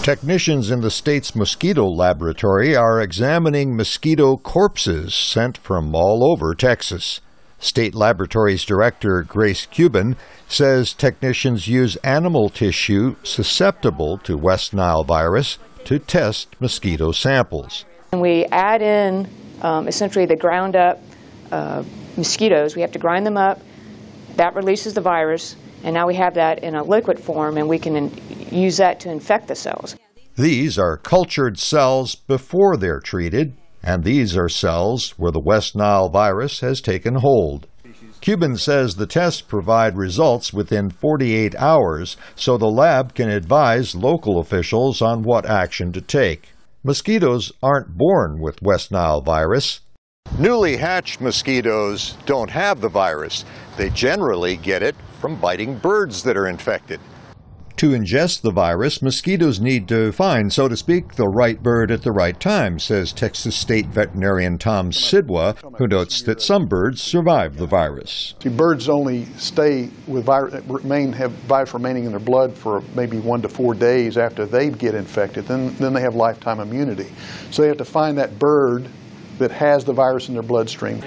Technicians in the state's mosquito laboratory are examining mosquito corpses sent from all over Texas. State Laboratories Director Grace Cuban says technicians use animal tissue susceptible to West Nile virus to test mosquito samples. And we add in essentially the ground up mosquitoes. We have to grind them up. That releases the virus, and now we have that in a liquid form, and we can use that to infect the cells. These are cultured cells before they're treated, and these are cells where the West Nile virus has taken hold. Cuban says the tests provide results within 48 hours, so the lab can advise local officials on what action to take. Mosquitoes aren't born with West Nile virus. Newly hatched mosquitoes don't have the virus. They generally get it from biting birds that are infected. To ingest the virus, mosquitoes need to find, so to speak, the right bird at the right time, says Texas State veterinarian Tom Sidwa, who notes that some birds survive the virus. Birds only stay with have virus remaining in their blood for maybe 1 to 4 days after they get infected. Then they have lifetime immunity. So they have to find that bird that has the virus in their bloodstream.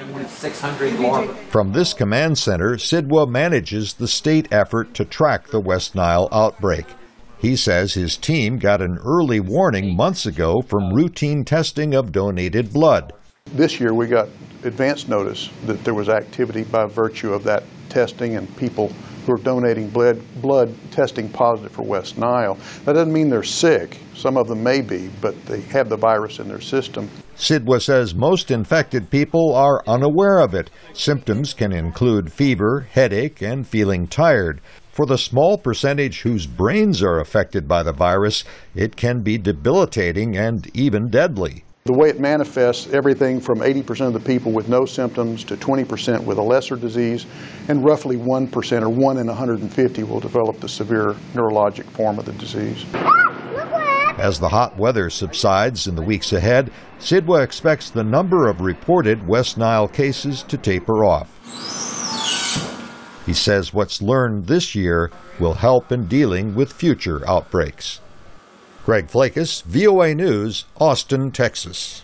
From this command center, Sidwa manages the state effort to track the West Nile outbreak. He says his team got an early warning months ago from routine testing of donated blood. This year we got advance notice that there was activity by virtue of that testing and people who are donating blood testing positive for West Nile. That doesn't mean they're sick. Some of them may be, but they have the virus in their system. Sidwa says most infected people are unaware of it. Symptoms can include fever, headache, and feeling tired. For the small percentage whose brains are affected by the virus, it can be debilitating and even deadly. The way it manifests, everything from 80% of the people with no symptoms to 20% with a lesser disease, and roughly 1% or 1 in 150 will develop the severe neurologic form of the disease. As the hot weather subsides in the weeks ahead, Sidwa expects the number of reported West Nile cases to taper off. He says what's learned this year will help in dealing with future outbreaks. Greg Flakus, VOA News, Austin, Texas.